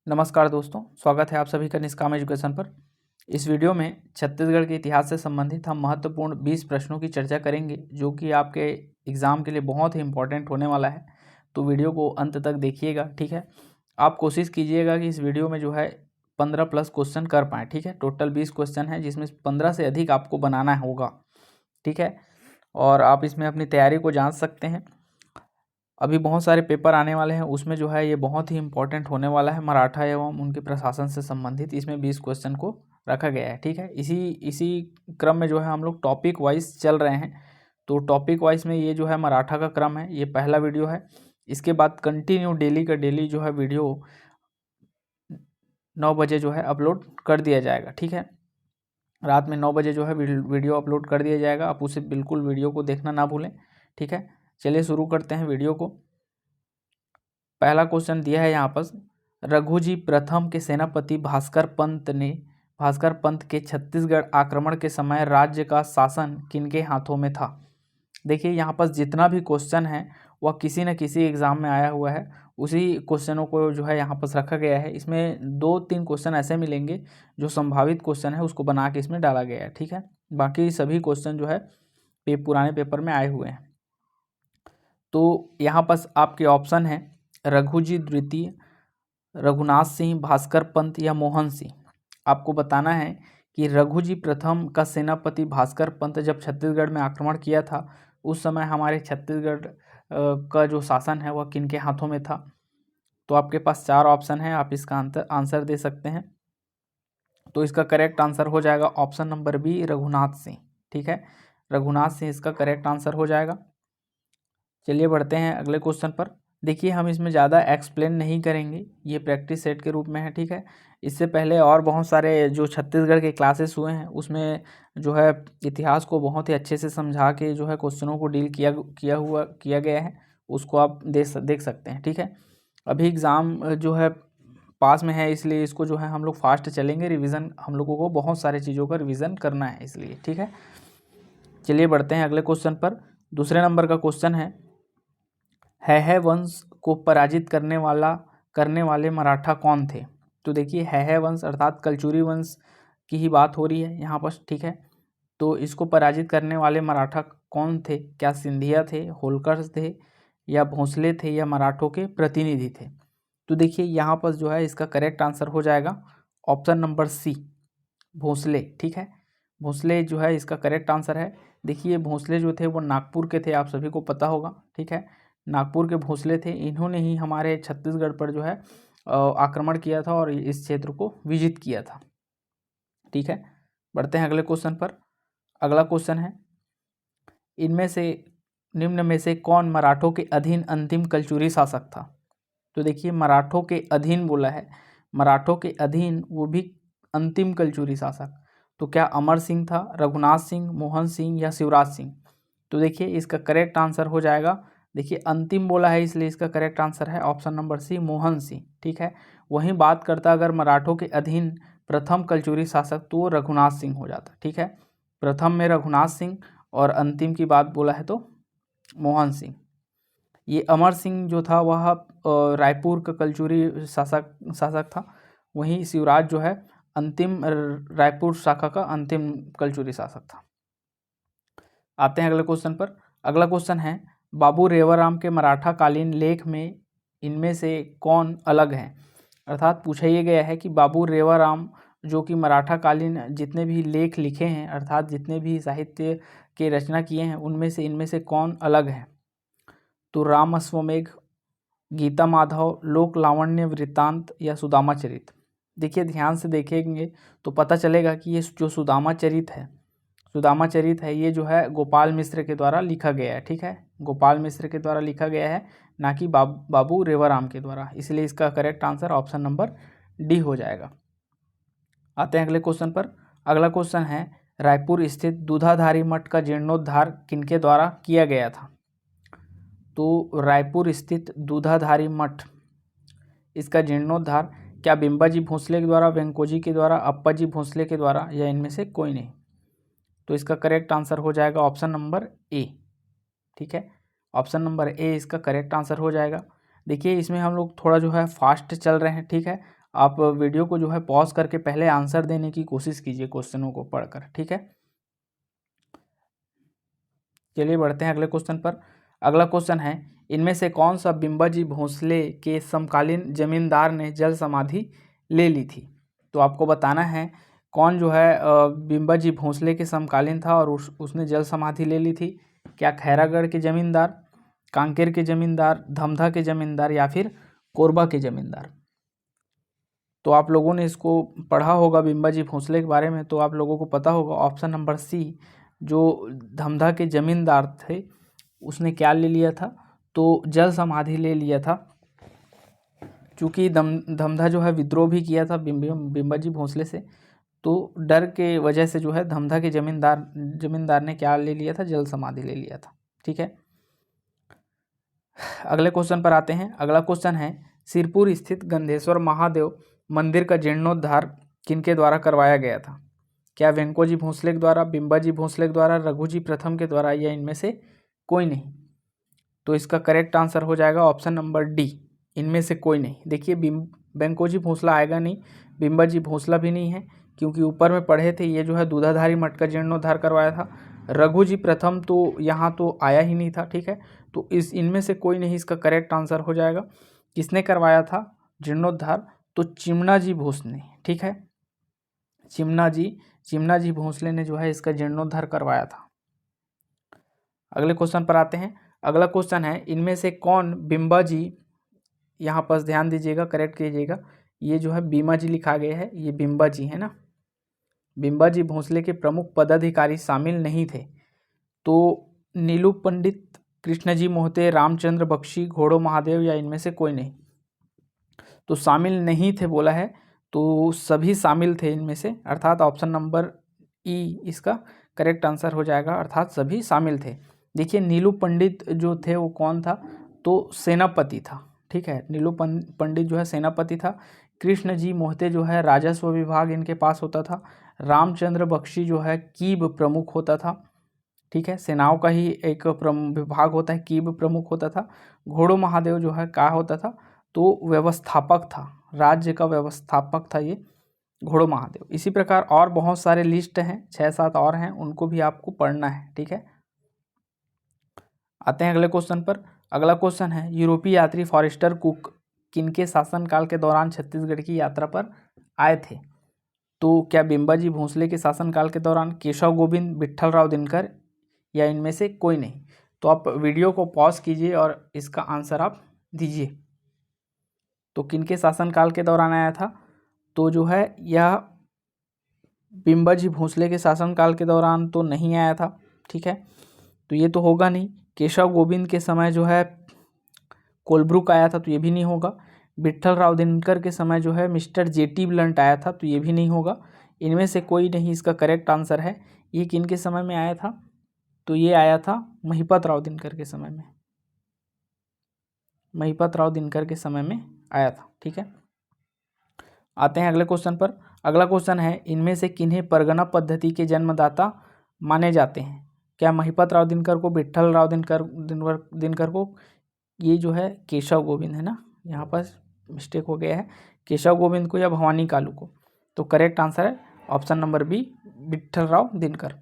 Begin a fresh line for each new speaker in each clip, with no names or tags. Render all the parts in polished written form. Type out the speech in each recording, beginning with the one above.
नमस्कार दोस्तों, स्वागत है आप सभी का निष्काम एजुकेशन पर। इस वीडियो में छत्तीसगढ़ के इतिहास से संबंधित हम महत्वपूर्ण 20 प्रश्नों की चर्चा करेंगे जो कि आपके एग्ज़ाम के लिए बहुत ही इंपॉर्टेंट होने वाला है। तो वीडियो को अंत तक देखिएगा, ठीक है। आप कोशिश कीजिएगा कि इस वीडियो में जो है 15 प्लस क्वेश्चन कर पाएँ, ठीक है। टोटल 20 क्वेश्चन है जिसमें 15 से अधिक आपको बनाना होगा, ठीक है। और आप इसमें अपनी तैयारी को जाँच सकते हैं। अभी बहुत सारे पेपर आने वाले हैं, उसमें जो है ये बहुत ही इंपॉर्टेंट होने वाला है, मराठा एवं उनके प्रशासन से संबंधित। इसमें 20 क्वेश्चन को रखा गया है, ठीक है। इसी क्रम में जो है हम लोग टॉपिक वाइज चल रहे हैं। तो टॉपिक वाइज में ये जो है मराठा का क्रम है, ये पहला वीडियो है। इसके बाद कंटिन्यू डेली का डेली जो है वीडियो 9 बजे जो है अपलोड कर दिया जाएगा, ठीक है। रात में 9 बजे जो है वीडियो अपलोड कर दिया जाएगा। आप उसे बिल्कुल वीडियो को देखना ना भूलें, ठीक है। चलिए शुरू करते हैं वीडियो को। पहला क्वेश्चन दिया है यहाँ पर, रघुजी प्रथम के सेनापति भास्कर पंत के छत्तीसगढ़ आक्रमण के समय राज्य का शासन किनके हाथों में था। देखिए यहाँ पर जितना भी क्वेश्चन है वह किसी न किसी एग्जाम में आया हुआ है, उसी क्वेश्चनों को जो है यहाँ पर रखा गया है। इसमें 2-3 क्वेश्चन ऐसे मिलेंगे जो संभावित क्वेश्चन है उसको बना के इसमें डाला गया है, ठीक है। बाकी सभी क्वेश्चन जो है पुराने पेपर में आए हुए हैं। तो यहाँ पर आपके ऑप्शन है रघुजी द्वितीय, रघुनाथ सिंह, भास्कर पंत या मोहन सिंह। आपको बताना है कि रघुजी प्रथम का सेनापति भास्कर पंत जब छत्तीसगढ़ में आक्रमण किया था उस समय हमारे छत्तीसगढ़ का जो शासन है वह किनके हाथों में था। तो आपके पास 4 ऑप्शन है, आप इसका आंसर दे सकते हैं। तो इसका करेक्ट आंसर हो जाएगा option number B, Raghunath Singh, ठीक है। रघुनाथ सिंह इसका करेक्ट आंसर हो जाएगा। चलिए बढ़ते हैं अगले क्वेश्चन पर। देखिए हम इसमें ज़्यादा एक्सप्लेन नहीं करेंगे, ये प्रैक्टिस सेट के रूप में है, ठीक है। इससे पहले और बहुत सारे जो छत्तीसगढ़ के क्लासेस हुए हैं उसमें जो है इतिहास को बहुत ही अच्छे से समझा के जो है क्वेश्चनों को डील किया गया है, उसको आप देख सकते हैं, ठीक है। अभी एग्ज़ाम जो है पास में है, इसलिए इसको जो है हम लोग फास्ट चलेंगे। रिवीजन हम लोगों को बहुत सारी चीज़ों का रिवीजन करना है इसलिए, ठीक है। चलिए बढ़ते हैं अगले क्वेश्चन पर। दूसरे नंबर का क्वेश्चन है वंश को पराजित करने वाले मराठा कौन थे। तो देखिए है वंश अर्थात कलचुरी वंश की ही बात हो रही है यहाँ पर, ठीक है। तो इसको पराजित करने वाले मराठा कौन थे, क्या सिंधिया थे, होलकर थे या भोंसले थे या मराठों के प्रतिनिधि थे। तो देखिए यहाँ पर जो है इसका करेक्ट आंसर हो जाएगा ऑप्शन नंबर सी, भोंसले, ठीक है। भोंसले जो है इसका करेक्ट आंसर है। देखिए भोंसले जो थे वो नागपुर के थे, आप सभी को पता होगा, ठीक है। नागपुर के भोंसले थे, इन्होंने ही हमारे छत्तीसगढ़ पर जो है आक्रमण किया था और इस क्षेत्र को विजित किया था, ठीक है। बढ़ते हैं अगले क्वेश्चन पर। अगला क्वेश्चन है, इनमें से निम्न में से कौन मराठों के अधीन अंतिम कलचुरी शासक था। तो देखिए मराठों के अधीन बोला है, मराठों के अधीन वो भी अंतिम कलचुरी शासक। तो क्या अमर सिंह था, रघुनाथ सिंह, मोहन सिंह या शिवराज सिंह। तो देखिए इसका करेक्ट आंसर हो जाएगा, देखिए अंतिम बोला है इसलिए इसका करेक्ट आंसर है option number C, Mohan Singh, ठीक है। वहीं बात करता अगर मराठों के अधीन प्रथम कलचुरी शासक तो वो रघुनाथ सिंह हो जाता, ठीक है। प्रथम में रघुनाथ सिंह और अंतिम की बात बोला है तो मोहन सिंह। ये अमर सिंह जो था वह रायपुर का कलचुरी शासक था। वहीं शिवराज जो है अंतिम रायपुर शाखा का अंतिम कलचुरी शासक था। आते हैं अगले क्वेश्चन पर। अगला क्वेश्चन है, बाबू रेवाराम के मराठा कालीन लेख में इनमें से कौन अलग है। अर्थात पूछा ये गया है कि बाबू रेवाराम जो कि मराठा कालीन जितने भी लेख लिखे हैं अर्थात जितने भी साहित्य के रचना किए हैं उनमें से इनमें से कौन अलग है। तो राम अश्वमेघ, गीता माधव, लोक लावण्य वृत्तांत या सुदामा चरित। देखिए ध्यान से देखेंगे तो पता चलेगा कि ये जो सुदामा चरित है ये जो है गोपाल मिश्र के द्वारा लिखा गया है, ठीक है। गोपाल मिश्र के द्वारा लिखा गया है, ना कि बाबू रेवाराम के द्वारा, इसलिए इसका correct answer option number D हो जाएगा। आते हैं अगले क्वेश्चन पर। अगला क्वेश्चन है, रायपुर स्थित दूधाधारी मठ का जीर्णोद्धार किनके द्वारा किया गया था। तो रायपुर स्थित दूधाधारी मठ, इसका जीर्णोद्धार क्या बिंबाजी भोंसले के द्वारा, वेंकोजी के द्वारा, अप्पाजी भोंसले के द्वारा या इनमें से कोई नहीं। तो इसका करेक्ट आंसर हो जाएगा ऑप्शन नंबर ए, ठीक है। ऑप्शन नंबर ए इसका करेक्ट आंसर हो जाएगा। देखिए इसमें हम लोग थोड़ा जो है फास्ट चल रहे हैं, ठीक है। आप वीडियो को जो है पॉज करके पहले आंसर देने की कोशिश कीजिए क्वेश्चनों को पढ़कर, ठीक है। चलिए बढ़ते हैं अगले क्वेश्चन पर। अगला क्वेश्चन है, इनमें से कौन सा बिंबाजी भोंसले के समकालीन जमींदार ने जल समाधि ले ली थी। तो आपको बताना है कौन जो है बिंबाजी भोंसले के समकालीन था और उसने जल समाधि ले ली थी। क्या खैरागढ़ के जमींदार, कांकेर के जमींदार, धमधा के जमींदार या फिर कोरबा के जमींदार। तो आप लोगों ने इसको पढ़ा होगा बिंबाजी भोंसले के बारे में, तो आप लोगों को पता होगा ऑप्शन नंबर सी, जो धमधा के जमींदार थे उसने क्या ले लिया था, तो जल समाधि ले लिया था। चूँकि धमधा जो है विद्रोह भी किया था बिंबाजी भोंसले से, तो डर के वजह से जो है धमधा के जमींदार ने क्या ले लिया था, जल समाधि ले लिया था, ठीक है। अगले क्वेश्चन पर आते हैं। अगला क्वेश्चन है, सिरपुर स्थित गंधेश्वर महादेव मंदिर का जीर्णोद्धार किनके द्वारा करवाया गया था। क्या वेंकोजी भोंसले के द्वारा, बिंबाजी भोंसले के द्वारा, रघुजी प्रथम के द्वारा या इनमें से कोई नहीं। तो इसका करेक्ट आंसर हो जाएगा ऑप्शन नंबर डी, इनमें से कोई नहीं। देखिए वेंकोजी भोंसला आएगा नहीं, बिंबाजी भोंसला भी नहीं है, क्योंकि ऊपर में पढ़े थे ये जो है दूधाधारी मठ का जीर्णोद्धार करवाया था। रघुजी प्रथम तो यहाँ तो आया ही नहीं था, ठीक है। तो इनमें से कोई नहीं, इसका करेक्ट आंसर हो जाएगा। किसने करवाया था जीर्णोद्धार, तो चिमना जी भोंसले, ठीक है। चिमना जी भोंसले ने जो है इसका जीर्णोद्धार करवाया था। अगले क्वेश्चन पर आते हैं। अगला क्वेश्चन है, इनमें से कौन बिंबाजी, यहाँ पर ध्यान दीजिएगा, करेक्ट कीजिएगा, ये जो है बीमा जी लिखा गया है, ये बिंबाजी है ना। बिंबाजी भोंसले के प्रमुख पदाधिकारी शामिल नहीं थे। तो नीलू पंडित, कृष्णजी मोहते, रामचंद्र बख्शी, घोड़ो महादेव या इनमें से कोई नहीं। तो शामिल नहीं थे बोला है, तो सभी शामिल थे इनमें से, अर्थात ऑप्शन नंबर ई इसका करेक्ट आंसर हो जाएगा, अर्थात सभी शामिल थे। देखिए नीलू पंडित जो थे वो कौन था, तो सेनापति था, ठीक है। नीलू पंडित जो है सेनापति था। कृष्ण जी मोहते जो है राजस्व विभाग इनके पास होता था। रामचंद्र बख्शी जो है कीब प्रमुख होता था, ठीक है, सेनाओं का ही एक विभाग होता है, कीब प्रमुख होता था। घोड़ो महादेव जो है क्या होता था, तो व्यवस्थापक था, राज्य का व्यवस्थापक था ये घोड़ो महादेव। इसी प्रकार और बहुत सारे लिस्ट हैं, 6-7 और हैं, उनको भी आपको पढ़ना है, ठीक है। आते हैं अगले क्वेश्चन पर। अगला क्वेश्चन है, यूरोपीय यात्री फॉरेस्टर कुक किनके शासनकाल के दौरान छत्तीसगढ़ की यात्रा पर आए थे। तो क्या बिंबाजी भोंसले के शासनकाल के दौरान, केशव गोविंद, विट्ठलराव दिनकर या इनमें से कोई नहीं। तो आप वीडियो को पॉज कीजिए और इसका आंसर आप दीजिए। तो किनके शासनकाल के दौरान आया था, तो जो है यह बिंबाजी भोंसले के शासनकाल के दौरान तो नहीं आया था, ठीक है। तो ये तो होगा नहीं। केशव गोविंद के समय जो है कोलब्रुक आया था, तो ये भी नहीं होगा। विट्ठलराव दिनकर के समय जो है मिस्टर जेटी ब्लंट आया था, तो ये भी नहीं होगा। इनमें से कोई नहीं इसका करेक्ट आंसर है। ये किनके समय में आया था, तो ये आया था महिपत राव दिनकर के समय में, महिपत राव दिनकर के समय में आया था, ठीक है। आते हैं अगले क्वेश्चन पर। अगला क्वेश्चन है, इनमें से किन्हें परगना पद्धति के जन्मदाता माने जाते हैं। क्या महिपत राव दिनकर को, विट्ठल राव दिनकर को, ये जो है केशव गोविंद है ना, यहाँ पर मिस्टेक हो गया है, केशव गोविंद को या भवानी कालू को। तो करेक्ट आंसर है option number B, Vitthal Rao Dinkar.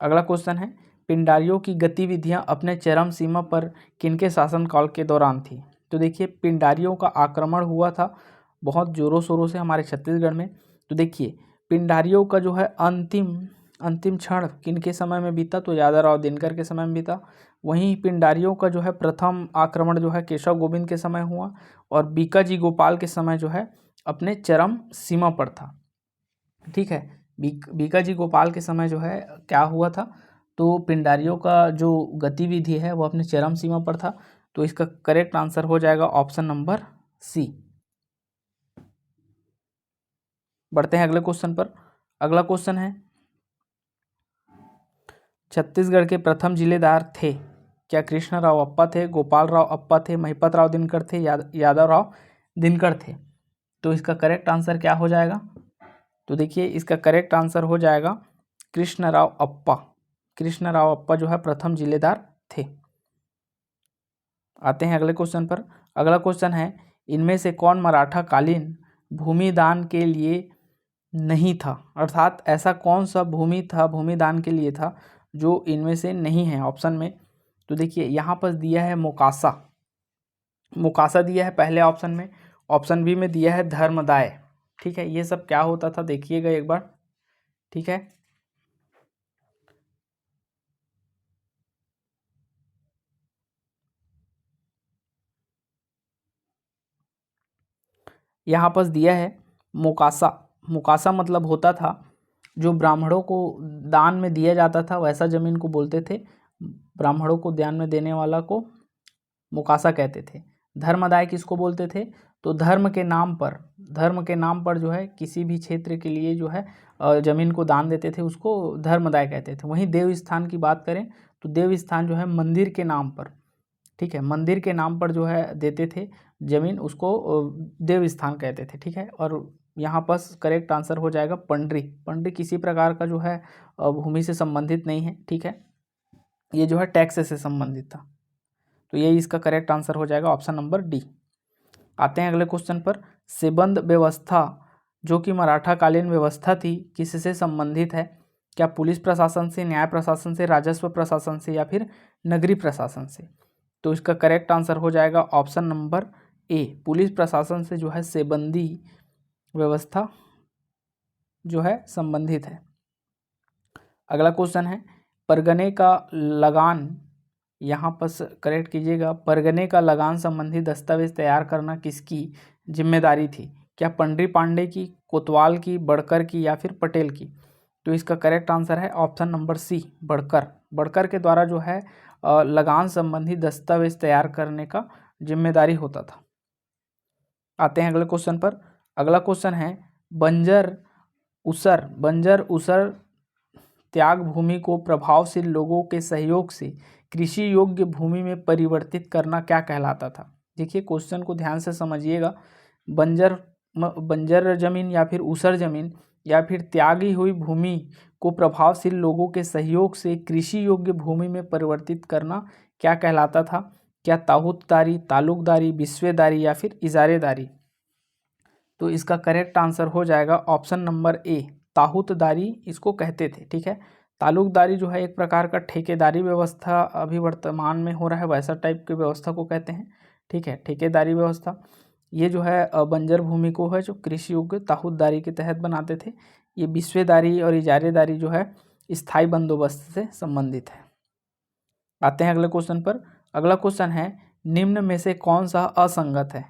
अगला क्वेश्चन है, पिंडारियों की गतिविधियां अपने चरम सीमा पर किनके शासनकाल के दौरान थी। तो देखिए पिंडारियों का आक्रमण हुआ था बहुत ज़ोरों शोरों से हमारे छत्तीसगढ़ में। तो देखिए पिंडारियों का जो है अंतिम क्षण किनके समय में बीता, तो यादवराव दिनकर के समय में बीता। वहीं पिंडारियों का जो है प्रथम आक्रमण जो है केशव गोविंद के समय हुआ, और बीकाजी गोपाल के समय जो है अपने चरम सीमा पर था, ठीक है। बीकाजी गोपाल के समय जो है क्या हुआ था, तो पिंडारियों का जो गतिविधि है वो अपने चरम सीमा पर था। तो इसका करेक्ट आंसर हो जाएगा ऑप्शन नंबर सी। बढ़ते हैं अगले क्वेश्चन पर। अगला क्वेश्चन है, छत्तीसगढ़ के प्रथम जिलेदार थे। क्या कृष्ण राव अप्पा थे, गोपाल राव अप्पा थे, महिपत राव दिनकर थे, यादव राव दिनकर थे। तो इसका करेक्ट आंसर क्या हो जाएगा, तो देखिए इसका करेक्ट आंसर हो जाएगा कृष्ण राव अप्पा। कृष्ण राव अप्पा जो है प्रथम जिलेदार थे। आते हैं अगले क्वेश्चन पर। अगला क्वेश्चन है, इनमें से कौन मराठा कालीन भूमि दान के लिए नहीं था, अर्थात ऐसा कौन सा भूमि था, भूमि दान के लिए था जो इनमें से नहीं है ऑप्शन में। तो देखिए यहाँ पर दिया है मोकासा, मोकासा दिया है पहले ऑप्शन में, ऑप्शन बी में दिया है धर्मदाय। ठीक है, ये सब क्या होता था देखिएगा एक बार। ठीक है, यहाँ पर दिया है मोकासा। मोकासा मतलब होता था जो ब्राह्मणों को दान में दिया जाता था, वैसा जमीन को बोलते थे, ब्राह्मणों को दान में देने वाला को मुकासा कहते थे। धर्मदाय किसको बोलते थे, तो धर्म के नाम पर, धर्म के नाम पर जो है किसी भी क्षेत्र के लिए जो है जमीन को दान देते थे, उसको धर्मदाय कहते थे। वहीं देव स्थान की बात करें तो देव स्थान जो है मंदिर के नाम पर, ठीक है, मंदिर के नाम पर जो है देते थे जमीन, उसको देव स्थान कहते थे। ठीक है, और यहाँ पर करेक्ट आंसर हो जाएगा पंडरी। पंडरी किसी प्रकार का जो है भूमि से संबंधित नहीं है। ठीक है, ये जो है टैक्स से संबंधित था, तो यही इसका करेक्ट आंसर हो जाएगा ऑप्शन नंबर डी। आते हैं अगले क्वेश्चन पर। सेबंद व्यवस्था जो कि मराठा कालीन व्यवस्था थी किससे संबंधित है, क्या पुलिस प्रशासन से, न्याय प्रशासन से, राजस्व प्रशासन से या फिर नगरीय प्रशासन से। तो इसका करेक्ट आंसर हो जाएगा ऑप्शन नंबर ए, पुलिस प्रशासन से जो है सेबंदी व्यवस्था जो है संबंधित है। अगला क्वेश्चन है परगने का लगान, यहाँ पर करेक्ट कीजिएगा, परगने का लगान संबंधी दस्तावेज तैयार करना किसकी जिम्मेदारी थी, क्या पंडरी पांडे की, कोतवाल की, बड़कर की या फिर पटेल की। तो इसका करेक्ट आंसर है ऑप्शन नंबर सी, बड़कर। बड़कर के द्वारा जो है लगान संबंधी दस्तावेज तैयार करने का जिम्मेदारी होता था। आते हैं अगले क्वेश्चन पर। अगला क्वेश्चन है बंजर उसर त्याग भूमि को प्रभावशील लोगों के सहयोग से कृषि योग्य भूमि में परिवर्तित करना क्या कहलाता था। देखिए क्वेश्चन को ध्यान से समझिएगा। बंजर जमीन या फिर ऊसर जमीन या फिर त्यागी हुई भूमि को प्रभावशील लोगों के सहयोग से कृषि योग्य भूमि में परिवर्तित करना क्या कहलाता था, क्या ताहूतदारी, तालुकदारी, बिस्वेदारी या फिर इजारेदारी। तो इसका करेक्ट आंसर हो जाएगा ऑप्शन नंबर ए, ताहूतदारी इसको कहते थे। ठीक है, तालुकदारी जो है एक प्रकार का ठेकेदारी व्यवस्था अभी वर्तमान में हो रहा है, वैसा टाइप की व्यवस्था को कहते हैं। ठीक है, ठेकेदारी व्यवस्था ये जो है बंजर भूमि को है जो कृषि योग्य ताहूतदारी के तहत बनाते थे। ये बिस्वेदारी और इजारेदारी जो है स्थायी बंदोबस्त से संबंधित है। आते हैं अगले क्वेश्चन पर। अगला क्वेश्चन है निम्न में से कौन सा असंगत है।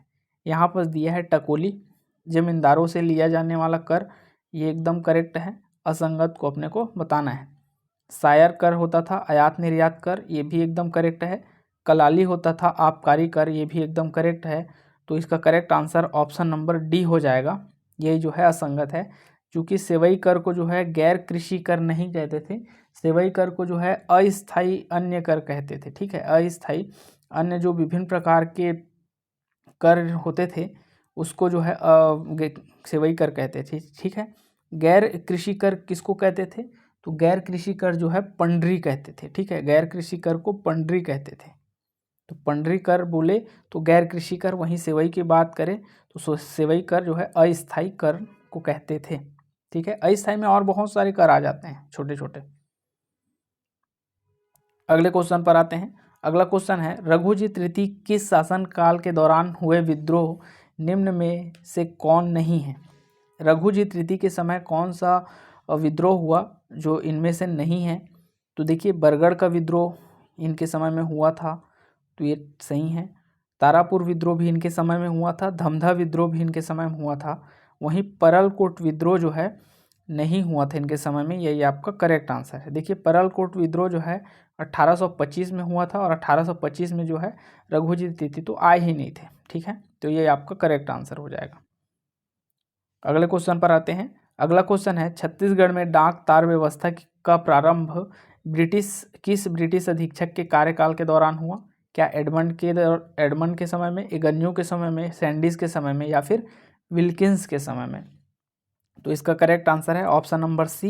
यहाँ पर दिया है टकोली, जमींदारों से लिया जाने वाला कर, ये एकदम करेक्ट है, असंगत को अपने को बताना है। शायर कर होता था, आयात निर्यात कर, ये भी एकदम करेक्ट है। कलाली होता था, आबकारी कर, ये भी एकदम करेक्ट है। तो इसका correct answer option number D हो जाएगा, ये जो है असंगत है। क्योंकि सेवई कर को जो है गैर कृषि कर नहीं कहते थे, सेवई कर को जो है अस्थायी अन्य कर कहते थे। ठीक है, अस्थायी अन्य जो विभिन्न प्रकार के कर होते थे उसको जो है सेवई कर कहते थे। ठीक है, गैर कृषि कर किसको कहते थे, तो गैर कृषि कर जो है पंडरी कहते थे। ठीक है, गैर कृषि कर को पंडरी कहते थे। तो पंडरी कर बोले तो गैर कृषि कर, वहीं सेवई की बात करें तो सेवई कर जो है अस्थायी कर को कहते थे। ठीक है, अस्थायी में और बहुत सारे कर आ जाते हैं छोटे छोटे। अगले क्वेश्चन पर आते हैं। अगला क्वेश्चन है रघुजी तृतीय किस शासन काल के दौरान हुए विद्रोह निम्न में से कौन नहीं है। रघुजी तृतीय के समय कौन सा विद्रोह हुआ जो इनमें से नहीं है। तो देखिए बरगढ़ का विद्रोह इनके समय में हुआ था, तो ये सही है। तारापुर विद्रोह भी इनके समय में हुआ था, धमधा विद्रोह भी इनके समय में हुआ था। वहीं परलकोट विद्रोह जो है नहीं हुआ था इनके समय में, यही आपका करेक्ट आंसर है। देखिए परलकोट विद्रोह जो है 1825 में हुआ था और 1825 में जो है रघुजी तृतीय तो आए ही नहीं थे। ठीक है, तो ये आपका करेक्ट आंसर हो जाएगा। अगले क्वेश्चन पर आते हैं। अगला क्वेश्चन है छत्तीसगढ़ में डाक तार व्यवस्था का प्रारंभ किस ब्रिटिश अधीक्षक के कार्यकाल के दौरान हुआ। क्या एडमंड के समय में, एगन्यू के समय में, सैंडिस के समय में या फिर विल्किंस के समय में। तो इसका करेक्ट आंसर है ऑप्शन नंबर सी,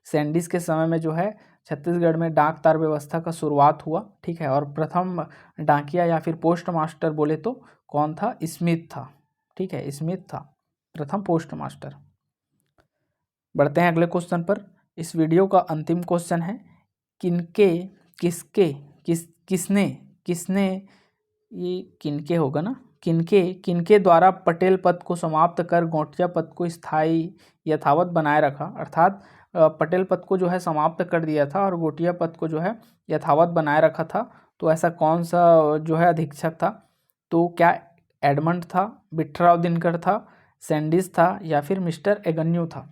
सैंडिस के समय में जो है छत्तीसगढ़ में डाक तार व्यवस्था का शुरुआत हुआ। ठीक है, और प्रथम डाकिया या फिर पोस्ट मास्टर बोले तो कौन था, स्मिथ था। ठीक है, स्मिथ था प्रथम पोस्ट मास्टर। बढ़ते हैं अगले क्वेश्चन पर। इस वीडियो का अंतिम क्वेश्चन है, किनके किसके किस किसने किसने ये किनके होगा ना, किनके किनके द्वारा पटेल पद को समाप्त कर गोटिया पद को स्थायी यथावत बनाए रखा। अर्थात पटेल पद को जो है समाप्त कर दिया था और गोटिया पद को जो है यथावत बनाए रखा था। तो ऐसा कौन सा जो है अधीक्षक था? तो क्या एडमंड था, बिट्टराव दिनकर था, सैंडिस था या फिर मिस्टर एगन्यू था?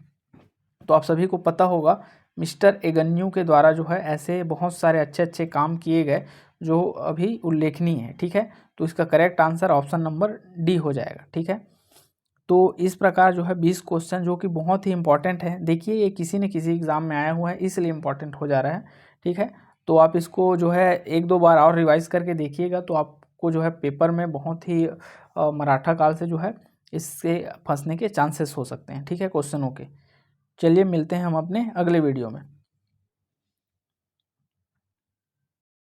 तो आप सभी को पता होगा मिस्टर एगन्यू के द्वारा जो है ऐसे बहुत सारे अच्छे अच्छे काम किए गए जो अभी उल्लेखनीय है। ठीक है, तो इसका correct answer option number D हो जाएगा। ठीक है, तो इस प्रकार जो है 20 क्वेश्चन जो कि बहुत ही इंपॉर्टेंट है। देखिए ये किसी न किसी एग्ज़ाम में आया हुआ है इसलिए इम्पॉर्टेंट हो जा रहा है। ठीक है, तो आप इसको जो है एक दो बार और रिवाइज करके देखिएगा तो आपको जो है पेपर में बहुत ही मराठा काल से जो है इससे फंसने के चांसेस हो सकते हैं। ठीक है, क्वेश्चनों के। चलिए मिलते हैं हम अपने अगले वीडियो में।